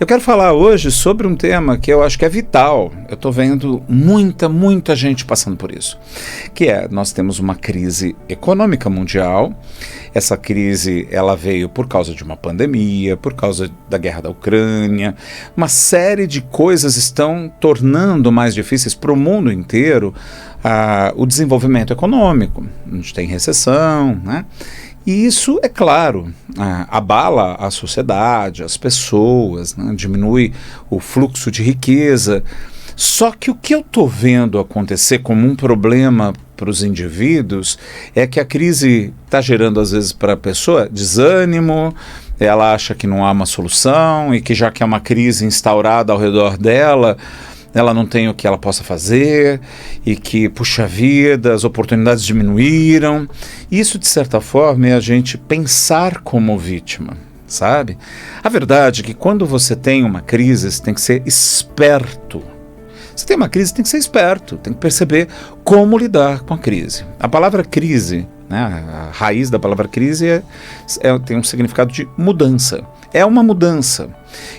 Eu quero falar hoje sobre um tema que eu acho que é vital. Eu estou vendo muita gente passando por isso. Nós temos uma crise econômica mundial. Essa crise, ela veio por causa de uma pandemia, por causa da guerra da Ucrânia. Uma série de coisas estão tornando mais difíceis para o mundo inteiro o desenvolvimento econômico. A gente tem recessão, né? E isso, é claro, abala a sociedade, as pessoas, né? Diminui o fluxo de riqueza. Só que o que eu estou vendo acontecer como um problema para os indivíduos é que a crise está gerando, às vezes, para a pessoa desânimo, ela acha que não há uma solução e que já que é uma crise instaurada ao redor dela, ela não tem o que ela possa fazer e que, puxa vida, as oportunidades diminuíram. Isso, de certa forma, é a gente pensar como vítima, sabe? A verdade é que quando você tem uma crise, você tem que ser esperto. Se tem uma crise, tem que ser esperto, tem que perceber como lidar com a crise. A palavra crise, né, a raiz da palavra crise tem um significado de mudança. É uma mudança.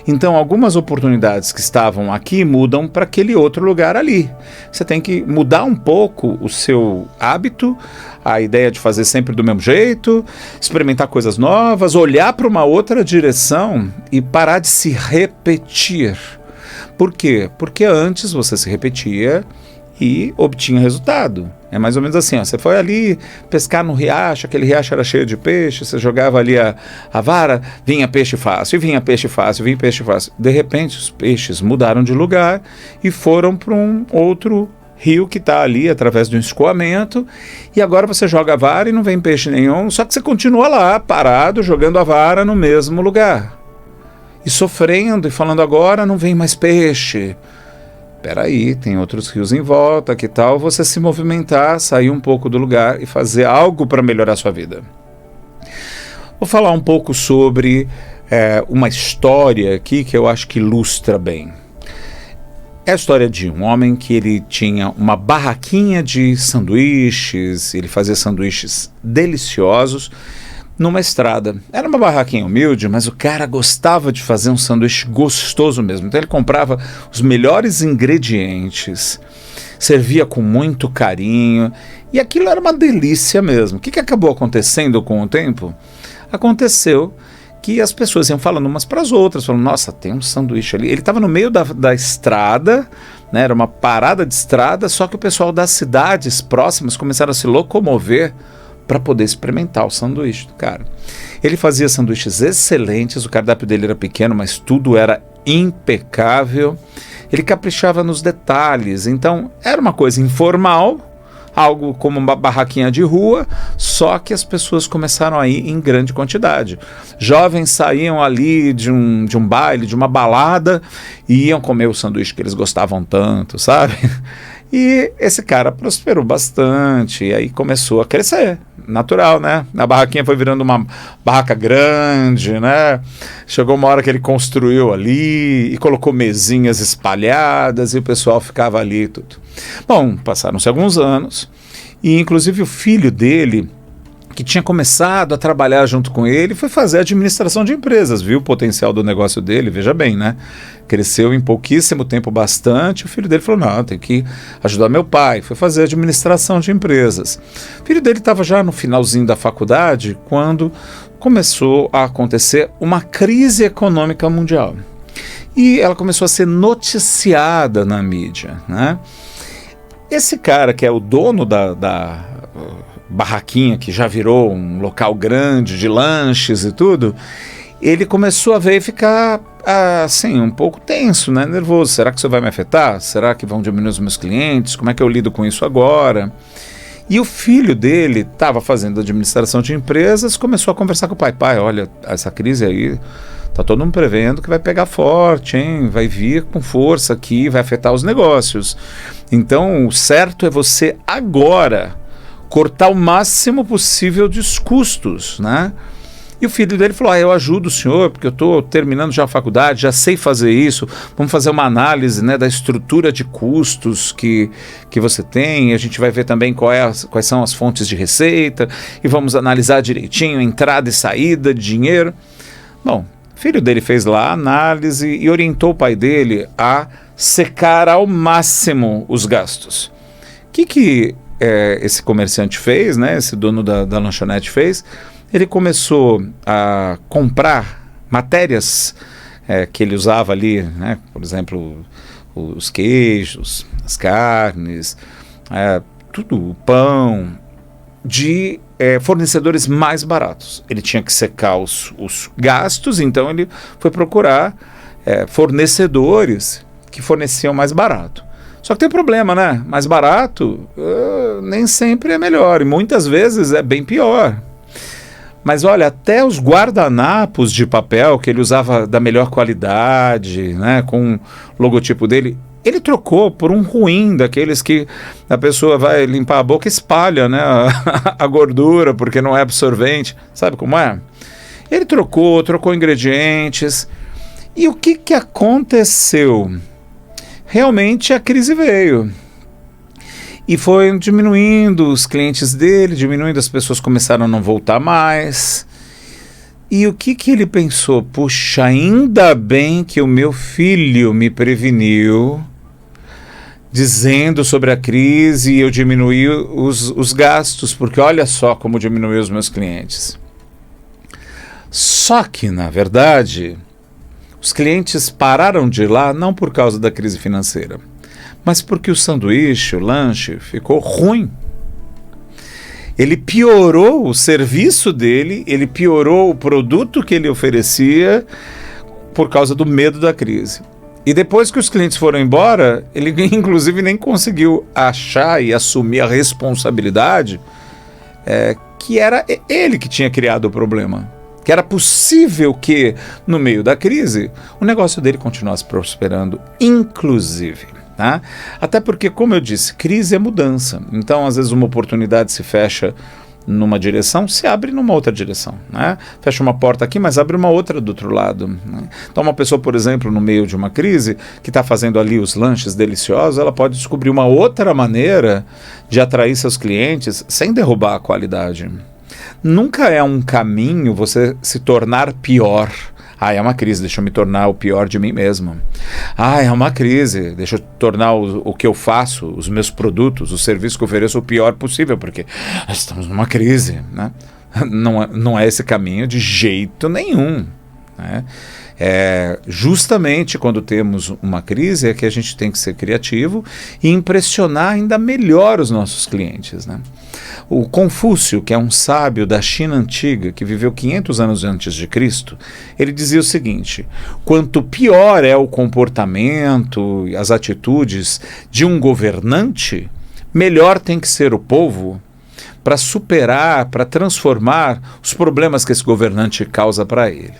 Então, algumas oportunidades que estavam aqui mudam para aquele outro lugar ali. Você tem que mudar um pouco o seu hábito, a ideia de fazer sempre do mesmo jeito, experimentar coisas novas, olhar para uma outra direção e parar de se repetir. Por quê? Porque antes você se repetia e obtinha resultado. É mais ou menos assim, ó, você foi ali pescar no riacho, aquele riacho era cheio de peixe, você jogava ali a vara, vinha peixe fácil, vinha peixe fácil, vinha peixe fácil. De repente os peixes mudaram de lugar e foram para um outro rio que está ali através de um escoamento, e agora você joga a vara e não vem peixe nenhum, só que você continua lá, parado, jogando a vara no mesmo lugar. E sofrendo e falando agora não vem mais peixe. Peraí, tem outros rios em volta, que tal você se movimentar, sair um pouco do lugar e fazer algo para melhorar a sua vida? Vou falar um pouco sobre uma história aqui que eu acho que ilustra bem. É a história de um homem que ele tinha uma barraquinha de sanduíches, ele fazia sanduíches deliciosos numa estrada. Era uma barraquinha humilde, mas o cara gostava de fazer um sanduíche gostoso mesmo. Então ele comprava os melhores ingredientes, servia com muito carinho, e aquilo era uma delícia mesmo. O que acabou acontecendo com o tempo? Aconteceu que as pessoas iam falando umas para as outras, falando, nossa, tem um sanduíche ali. Ele estava no meio da estrada, né, era uma parada de estrada, só que o pessoal das cidades próximas começaram a se locomover para poder experimentar o sanduíche do cara. Ele fazia sanduíches excelentes, o cardápio dele era pequeno, mas tudo era impecável. Ele caprichava nos detalhes, então era uma coisa informal, algo como uma barraquinha de rua, só que as pessoas começaram a ir em grande quantidade. Jovens saíam ali de um baile, de uma balada, e iam comer o sanduíche que eles gostavam tanto, sabe? E esse cara prosperou bastante, e aí começou a crescer, natural, né? A barraquinha foi virando uma barraca grande, né? Chegou uma hora que ele construiu ali e colocou mesinhas espalhadas e o pessoal ficava ali e tudo. Bom, passaram-se alguns anos e inclusive o filho dele, que tinha começado a trabalhar junto com ele, foi fazer administração de empresas, viu o potencial do negócio dele, veja bem, né? Cresceu em pouquíssimo tempo bastante, o filho dele falou, não, tem que ajudar meu pai, foi fazer administração de empresas. O filho dele estava já no finalzinho da faculdade, quando começou a acontecer uma crise econômica mundial. E ela começou a ser noticiada na mídia, né? Esse cara, que é o dono da barraquinha, que já virou um local grande de lanches e tudo, ele começou a ver e ficar assim, um pouco tenso, né? Nervoso. Será que isso vai me afetar? Será que vão diminuir os meus clientes? Como é que eu lido com isso agora? E o filho dele estava fazendo administração de empresas, começou a conversar com o pai. Pai, olha, essa crise aí, tá todo mundo prevendo que vai pegar forte, hein? Vai vir com força aqui, vai afetar os negócios. Então, o certo é você agora cortar o máximo possível dos custos, né? E o filho dele falou, eu ajudo o senhor, porque eu estou terminando já a faculdade, já sei fazer isso, vamos fazer uma análise, né, da estrutura de custos que você tem, a gente vai ver também quais são as fontes de receita, e vamos analisar direitinho entrada e saída de dinheiro. Bom, filho dele fez lá a análise e orientou o pai dele a secar ao máximo os gastos. O que esse comerciante fez, né? Esse dono da lanchonete fez? Ele começou a comprar matérias que ele usava ali, né? Por exemplo, os queijos, as carnes, tudo, o pão, de fornecedores mais baratos. Ele tinha que secar os gastos, então ele foi procurar fornecedores que forneciam mais barato. Só que tem um problema, né? Mais barato nem sempre é melhor, e muitas vezes é bem pior. Mas olha, até os guardanapos de papel que ele usava da melhor qualidade, né, com o logotipo dele, ele trocou por um ruim, daqueles que a pessoa vai limpar a boca e espalha, né, a gordura, porque não é absorvente. Sabe como é? Ele trocou ingredientes. E o que aconteceu? Realmente a crise veio. E foi diminuindo os clientes dele, diminuindo, as pessoas começaram a não voltar mais. E o que ele pensou? Puxa, ainda bem que o meu filho me preveniu, dizendo sobre a crise, e eu diminuí os gastos, porque olha só como diminuiu os meus clientes. Só que, na verdade, os clientes pararam de ir lá não por causa da crise financeira, mas porque o sanduíche, o lanche, ficou ruim. Ele piorou o serviço dele, ele piorou o produto que ele oferecia por causa do medo da crise. E depois que os clientes foram embora, ele inclusive nem conseguiu achar e assumir a responsabilidade que era ele que tinha criado o problema. Que era possível que, no meio da crise, o negócio dele continuasse prosperando, inclusive. Tá? Até porque, como eu disse, crise é mudança. Então, às vezes, uma oportunidade se fecha numa direção, se abre numa outra direção, né? Fecha uma porta aqui, mas abre uma outra do outro lado, né? Então, uma pessoa, por exemplo, no meio de uma crise, que está fazendo ali os lanches deliciosos, ela pode descobrir uma outra maneira de atrair seus clientes sem derrubar a qualidade. Nunca é um caminho você se tornar pior. É uma crise, deixa eu me tornar o pior de mim mesmo. É uma crise, deixa eu tornar o que eu faço, os meus produtos, os serviços que eu ofereço o pior possível, porque estamos numa crise, né? Não é esse caminho de jeito nenhum, né? Justamente quando temos uma crise é que a gente tem que ser criativo e impressionar ainda melhor os nossos clientes, né? O Confúcio, que é um sábio da China antiga, que viveu 500 anos antes de Cristo, ele dizia o seguinte: quanto pior é o comportamento e as atitudes de um governante, melhor tem que ser o povo para superar, para transformar os problemas que esse governante causa para ele.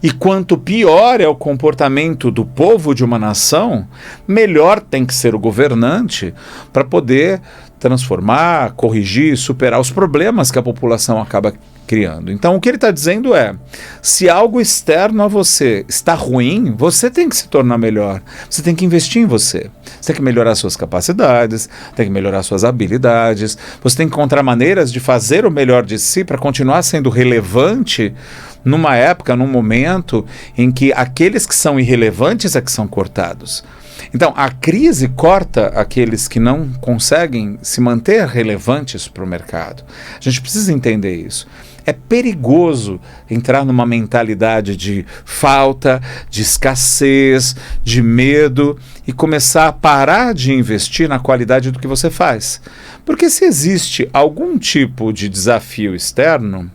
E quanto pior é o comportamento do povo de uma nação, melhor tem que ser o governante para poder transformar, corrigir, superar os problemas que a população acaba criando. Então, o que ele está dizendo é: se algo externo a você está ruim, você tem que se tornar melhor. Você tem que investir em você. Você tem que melhorar suas capacidades, tem que melhorar suas habilidades. Você tem que encontrar maneiras de fazer o melhor de si para continuar sendo relevante numa época, num momento em que aqueles que são irrelevantes é que são cortados. Então, a crise corta aqueles que não conseguem se manter relevantes para o mercado. A gente precisa entender isso. É perigoso entrar numa mentalidade de falta, de escassez, de medo e começar a parar de investir na qualidade do que você faz. Porque se existe algum tipo de desafio externo,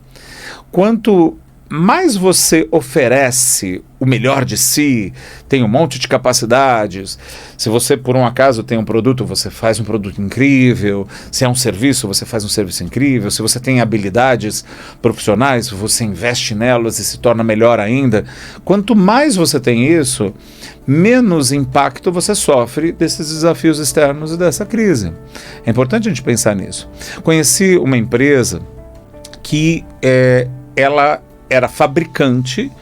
quanto mais você oferece o melhor de si, tem um monte de capacidades. Se você, por um acaso, tem um produto, você faz um produto incrível. Se é um serviço, você faz um serviço incrível. Se você tem habilidades profissionais, você investe nelas e se torna melhor ainda. Quanto mais você tem isso, menos impacto você sofre desses desafios externos e dessa crise. É importante a gente pensar nisso. Conheci uma empresa que ela era fabricante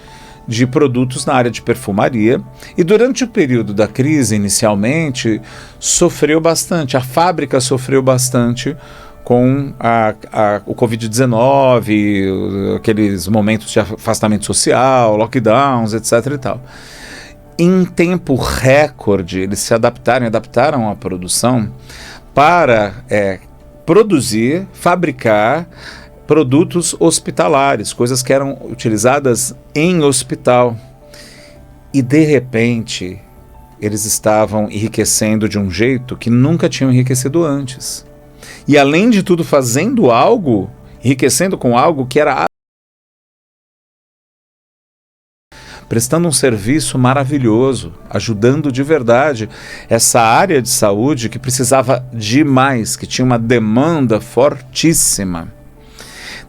de produtos na área de perfumaria e durante o período da crise, inicialmente, sofreu bastante. A fábrica sofreu bastante com o Covid-19, aqueles momentos de afastamento social, lockdowns, etc. e tal. Em tempo recorde, eles se adaptaram à produção para produzir, fabricar produtos hospitalares, coisas que eram utilizadas em hospital. E, de repente, eles estavam enriquecendo de um jeito que nunca tinham enriquecido antes. E, além de tudo, fazendo algo, enriquecendo com algo que era prestando um serviço maravilhoso, ajudando de verdade essa área de saúde que precisava demais, que tinha uma demanda fortíssima.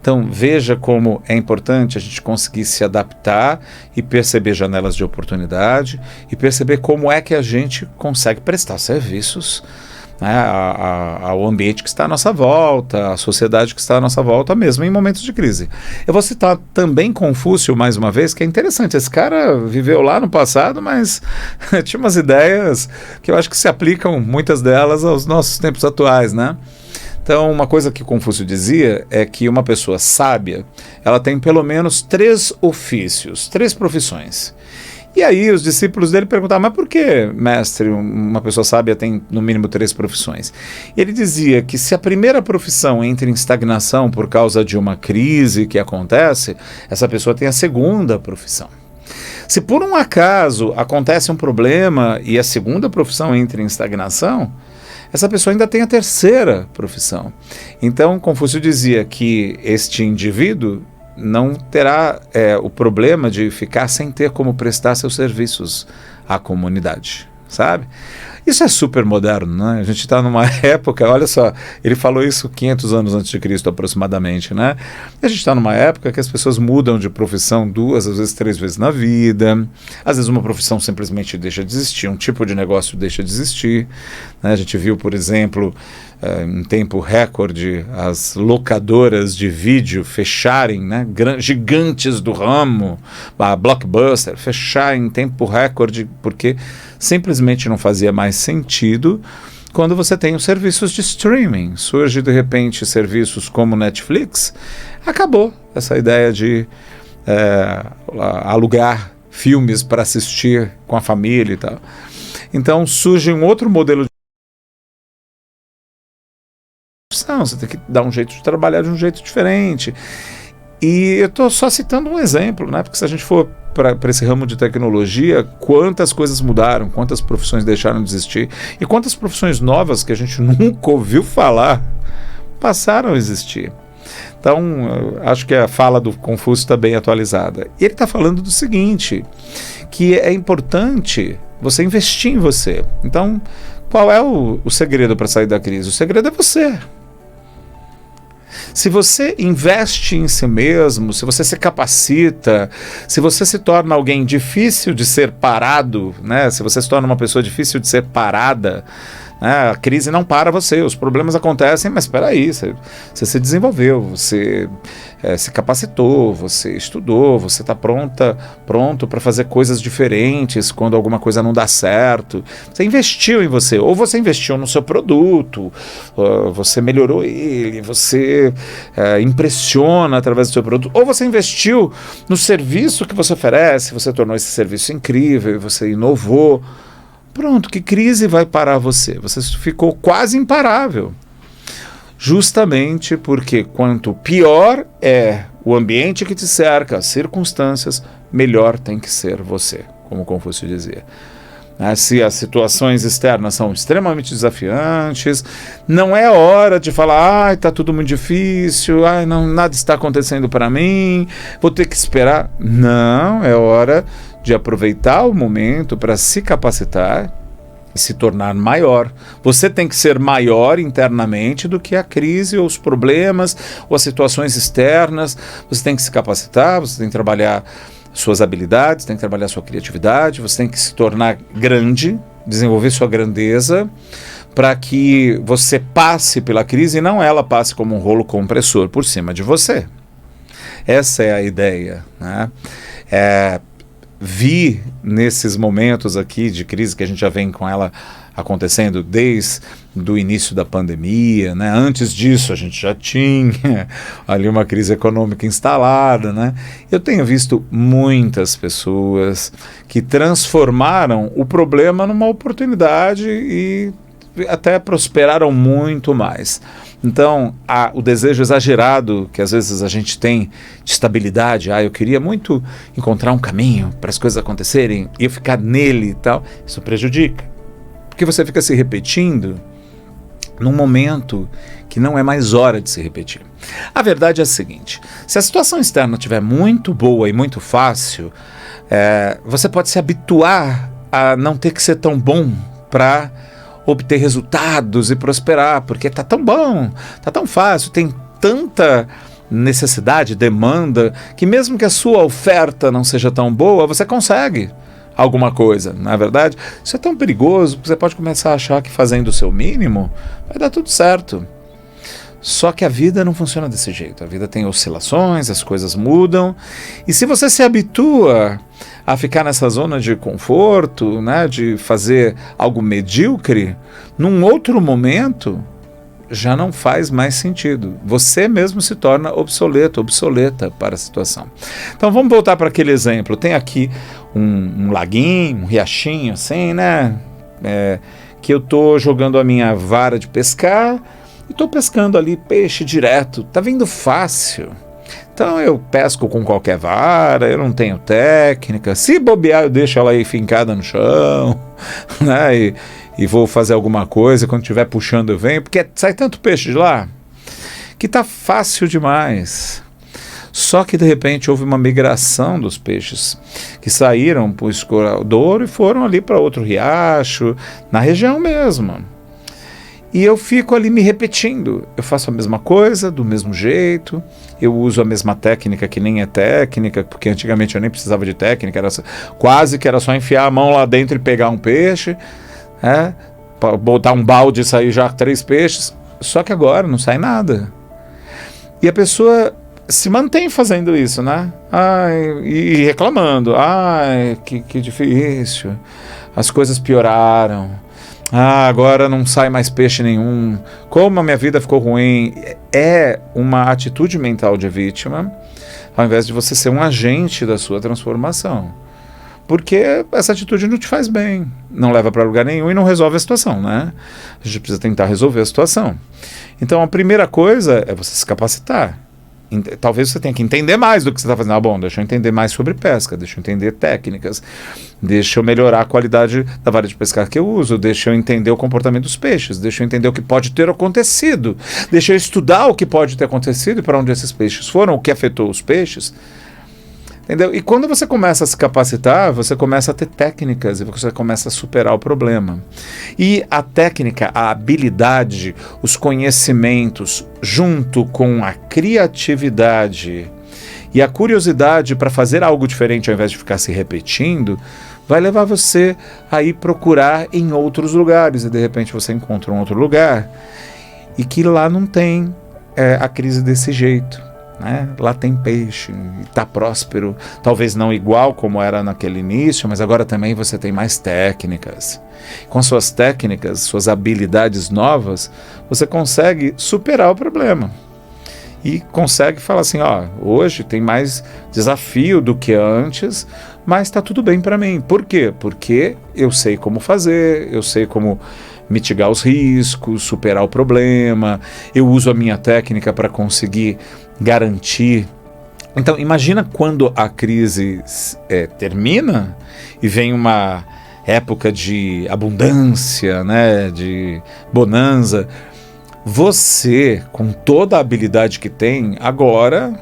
Então, veja como é importante a gente conseguir se adaptar e perceber janelas de oportunidade e perceber como é que a gente consegue prestar serviços, né, ao ambiente que está à nossa volta, à sociedade que está à nossa volta, mesmo em momentos de crise. Eu vou citar também Confúcio, mais uma vez, que é interessante. Esse cara viveu lá no passado, mas tinha umas ideias que eu acho que se aplicam, muitas delas, aos nossos tempos atuais, né? Então, uma coisa que Confúcio dizia é que uma pessoa sábia, ela tem pelo menos 3 ofícios, 3 profissões. E aí os discípulos dele perguntavam, mas por que, mestre, uma pessoa sábia tem no mínimo 3 profissões? E ele dizia que se a primeira profissão entra em estagnação por causa de uma crise que acontece, essa pessoa tem a segunda profissão. Se por um acaso acontece um problema e a segunda profissão entra em estagnação, essa pessoa ainda tem a terceira profissão. Então, Confúcio dizia que este indivíduo não terá o problema de ficar sem ter como prestar seus serviços à comunidade, sabe? Isso é super moderno, né? A gente está numa época, olha só, ele falou isso 500 anos antes de Cristo aproximadamente, né? A gente está numa época que as pessoas mudam de profissão 2, às vezes 3 vezes na vida, às vezes uma profissão simplesmente deixa de existir, um tipo de negócio deixa de existir, né? A gente viu, por exemplo, em tempo recorde, as locadoras de vídeo fecharem, né? Gigantes do ramo, a Blockbuster, fechar em tempo recorde, porque simplesmente não fazia mais sentido. Quando você tem os serviços de streaming, surge de repente serviços como Netflix, acabou essa ideia de alugar filmes para assistir com a família e tal. Então surge um outro modelo de você tem que dar um jeito de trabalhar de um jeito diferente. E eu estou só citando um exemplo, né? Porque se a gente for para esse ramo de tecnologia, quantas coisas mudaram, quantas profissões deixaram de existir e quantas profissões novas que a gente nunca ouviu falar passaram a existir. Então, acho que a fala do Confúcio está bem atualizada. E ele está falando do seguinte, que é importante você investir em você. Então, qual é o segredo para sair da crise? O segredo é você. Se você investe em si mesmo, se você se capacita, se você se torna alguém difícil de ser parado, né? Se você se torna uma pessoa difícil de ser parada, né? A crise não para você, os problemas acontecem, mas espera aí, você se desenvolveu, você se capacitou, você estudou, você está pronto para fazer coisas diferentes quando alguma coisa não dá certo. Você investiu em você, ou você investiu no seu produto, você melhorou ele, você impressiona através do seu produto, ou você investiu no serviço que você oferece, você tornou esse serviço incrível, você inovou. Pronto, que crise vai parar você? Você ficou quase imparável. Justamente porque quanto pior é o ambiente que te cerca, as circunstâncias, melhor tem que ser você, como Confúcio dizia. Se as situações externas são extremamente desafiantes, não é hora de falar, está tudo muito difícil, não, nada está acontecendo para mim, vou ter que esperar. Não, é hora de aproveitar o momento para se capacitar e se tornar maior. Você tem que ser maior internamente do que a crise ou os problemas ou as situações externas. Você tem que se capacitar, você tem que trabalhar suas habilidades, tem que trabalhar sua criatividade, você tem que se tornar grande, desenvolver sua grandeza, para que você passe pela crise e não ela passe como um rolo compressor por cima de você. Essa é a ideia, né? vi nesses momentos aqui de crise que a gente já vem com ela acontecendo desde o início da pandemia, né? Antes disso a gente já tinha ali uma crise econômica instalada, né? Eu tenho visto muitas pessoas que transformaram o problema numa oportunidade e até prosperaram muito mais. Então, o desejo exagerado que às vezes a gente tem de estabilidade, eu queria muito encontrar um caminho para as coisas acontecerem e eu ficar nele e tal, isso prejudica. Porque você fica se repetindo num momento que não é mais hora de se repetir. A verdade é a seguinte, se a situação externa estiver muito boa e muito fácil, você pode se habituar a não ter que ser tão bom para obter resultados e prosperar, porque tá tão bom, tá tão fácil, tem tanta necessidade, demanda, que mesmo que a sua oferta não seja tão boa, você consegue alguma coisa, não é verdade? Isso é tão perigoso, porque você pode começar a achar que fazendo o seu mínimo vai dar tudo certo. Só que a vida não funciona desse jeito, a vida tem oscilações, as coisas mudam, e se você se habitua a ficar nessa zona de conforto, né, de fazer algo medíocre, num outro momento já não faz mais sentido. Você mesmo se torna obsoleto, obsoleta para a situação. Então vamos voltar para aquele exemplo. Tem aqui um laguinho, um riachinho assim, né? Que eu estou jogando a minha vara de pescar e estou pescando ali peixe direto. Tá vindo fácil. Então eu pesco com qualquer vara, eu não tenho técnica. Se bobear, eu deixo ela aí fincada no chão, né? E vou fazer alguma coisa, quando estiver puxando eu venho, porque sai tanto peixe de lá que tá fácil demais. Só que de repente houve uma migração dos peixes que saíram para o escoadouro e foram ali para outro riacho, na região mesmo. E eu fico ali me repetindo, eu faço a mesma coisa, do mesmo jeito, eu uso a mesma técnica que nem é técnica, porque antigamente eu nem precisava de técnica, quase que era só enfiar a mão lá dentro e pegar um peixe, botar um balde e sair já 3 peixes, só que agora não sai nada. E a pessoa se mantém fazendo isso, né? E reclamando, que difícil, as coisas pioraram. Agora não sai mais peixe nenhum. Como a minha vida ficou ruim. É uma atitude mental de vítima, ao invés de você ser um agente da sua transformação. Porque essa atitude não te faz bem, não leva para lugar nenhum e não resolve a situação, né? A gente precisa tentar resolver a situação. Então a primeira coisa é você se capacitar. Talvez você tenha que entender mais do que você está fazendo. Bom, deixa eu entender mais sobre pesca, deixa eu entender técnicas, deixa eu melhorar a qualidade da vara de pescar que eu uso, deixa eu entender o comportamento dos peixes, deixa eu entender o que pode ter acontecido, deixa eu estudar o que pode ter acontecido e para onde esses peixes foram, o que afetou os peixes. Entendeu? E quando você começa a se capacitar, você começa a ter técnicas e você começa a superar o problema. E a técnica, a habilidade, os conhecimentos, junto com a criatividade e a curiosidade para fazer algo diferente ao invés de ficar se repetindo, vai levar você a ir procurar em outros lugares. E de repente você encontra um outro lugar e que lá não tem a crise desse jeito. Né? Lá tem peixe, está próspero, talvez não igual como era naquele início, mas agora também você tem mais técnicas. Com suas técnicas, suas habilidades novas, você consegue superar o problema e consegue falar assim, hoje tem mais desafio do que antes, mas está tudo bem para mim. Por quê? Porque eu sei como fazer, eu sei como mitigar os riscos, superar o problema, eu uso a minha técnica para conseguir garantir. Então imagina quando a crise termina e vem uma época de abundância, né, de bonança. Você, com toda a habilidade que tem, agora,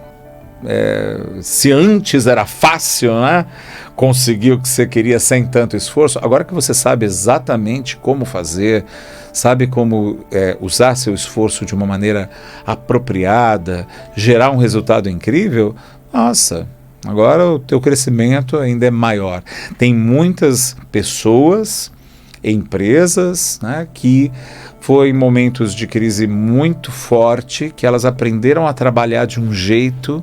se antes era fácil, né, conseguir o que você queria sem tanto esforço, agora que você sabe exatamente como fazer, sabe como usar seu esforço de uma maneira apropriada, gerar um resultado incrível, nossa, agora o teu crescimento ainda é maior. Tem muitas pessoas, empresas, né, que foi em momentos de crise muito forte, que elas aprenderam a trabalhar de um jeito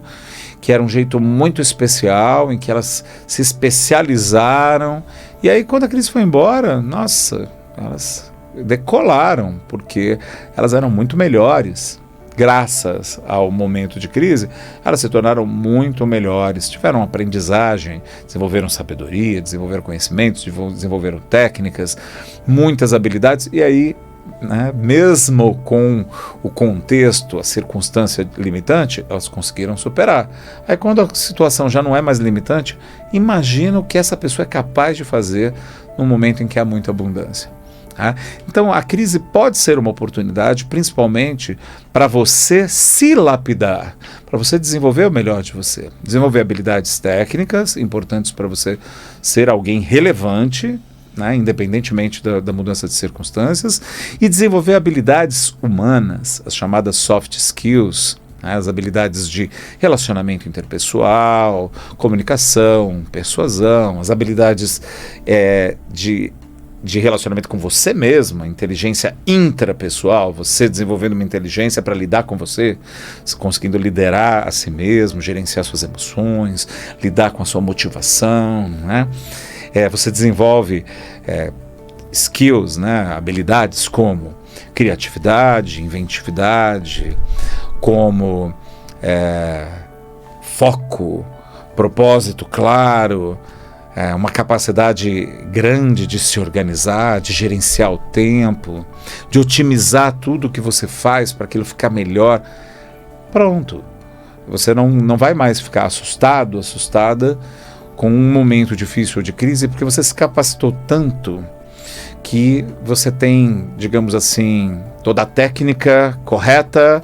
que era um jeito muito especial, em que elas se especializaram. E aí, quando a crise foi embora, nossa, elas decolaram, porque elas eram muito melhores. Graças ao momento de crise, elas se tornaram muito melhores, tiveram aprendizagem, desenvolveram sabedoria, desenvolveram conhecimentos, desenvolveram técnicas, muitas habilidades, e aí, né, mesmo com o contexto, a circunstância limitante, elas conseguiram superar. Aí quando a situação já não é mais limitante, imagina o que essa pessoa é capaz de fazer no momento em que há muita abundância. Então a crise pode ser uma oportunidade, principalmente para você se lapidar, para você desenvolver o melhor de você, desenvolver habilidades técnicas importantes para você ser alguém relevante, né, independentemente da mudança de circunstâncias, e desenvolver habilidades humanas, as chamadas soft skills, né, as habilidades de relacionamento interpessoal, comunicação, persuasão, as habilidades de relacionamento com você mesmo, inteligência intrapessoal, você desenvolvendo uma inteligência para lidar com você, conseguindo liderar a si mesmo, gerenciar suas emoções, lidar com a sua motivação, né? Você desenvolve skills, né? Habilidades como criatividade, inventividade, como foco, propósito claro, uma capacidade grande de se organizar, de gerenciar o tempo, de otimizar tudo que você faz para aquilo ficar melhor. Pronto. Você não vai mais ficar assustada com um momento difícil ou de crise, porque você se capacitou tanto que você tem, digamos assim, toda a técnica correta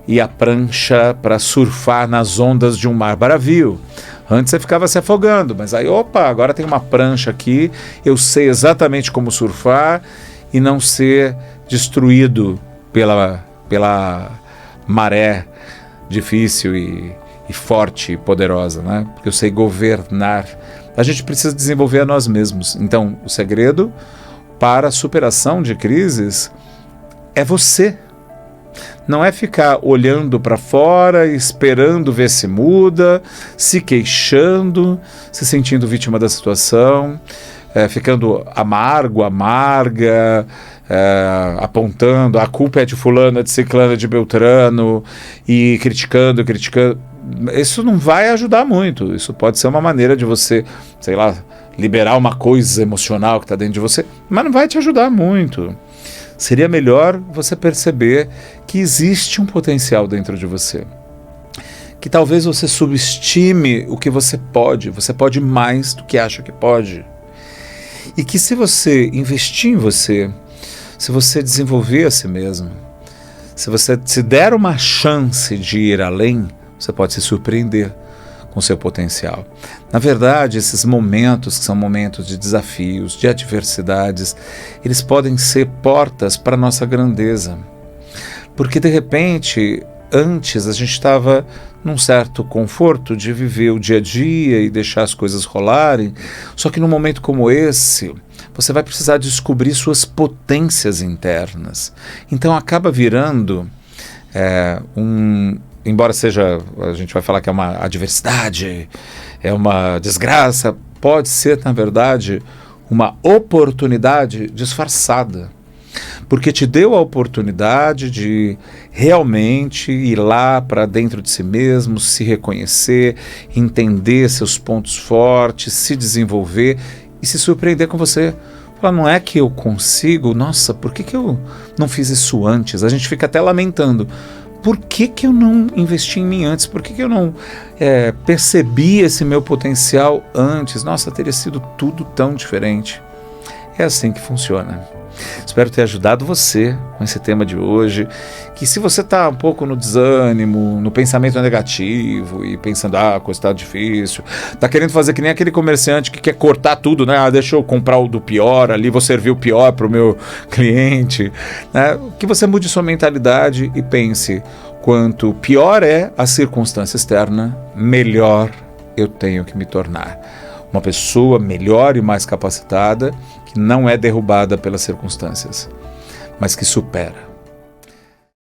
e a prancha para surfar nas ondas de um mar bravio. Antes você ficava se afogando, mas aí, opa, agora tem uma prancha aqui, eu sei exatamente como surfar e não ser destruído pela maré difícil e forte e poderosa, né? Porque eu sei governar. A gente precisa desenvolver a nós mesmos. Então, o segredo para a superação de crises é você. Não é ficar olhando para fora, esperando ver se muda, se queixando, se sentindo vítima da situação, ficando amarga, apontando a culpa é de fulano, de ciclano, de beltrano e criticando. Isso não vai ajudar muito. Isso pode ser uma maneira de você, sei lá, liberar uma coisa emocional que está dentro de você, mas não vai te ajudar muito. Seria melhor você perceber que existe um potencial dentro de você. Que talvez você subestime o que você pode mais do que acha que pode. E que se você investir em você, se você desenvolver a si mesmo, se você se der uma chance de ir além, você pode se surpreender com seu potencial. Na verdade, esses momentos, que são momentos de desafios, de adversidades, eles podem ser portas para a nossa grandeza. Porque, de repente, antes a gente estava num certo conforto de viver o dia a dia e deixar as coisas rolarem, só que num momento como esse, você vai precisar descobrir suas potências internas. Então acaba virando embora seja, a gente vai falar que é uma adversidade, é uma desgraça, pode ser, na verdade, uma oportunidade disfarçada. Porque te deu a oportunidade de realmente ir lá para dentro de si mesmo, se reconhecer, entender seus pontos fortes, se desenvolver e se surpreender com você. Falar, não é que eu consigo, nossa, por que eu não fiz isso antes? A gente fica até lamentando. Por que eu não investi em mim antes? Por que eu não percebi esse meu potencial antes? Nossa, teria sido tudo tão diferente. É assim que funciona. Espero ter ajudado você com esse tema de hoje, que se você está um pouco no desânimo, no pensamento negativo e pensando, a coisa está difícil, está querendo fazer que nem aquele comerciante que quer cortar tudo, né? Deixa eu comprar o do pior ali, vou servir o pior para o meu cliente, né? Que você mude sua mentalidade e pense, quanto pior é a circunstância externa, melhor eu tenho que me tornar. Uma pessoa melhor e mais capacitada, que não é derrubada pelas circunstâncias, mas que supera.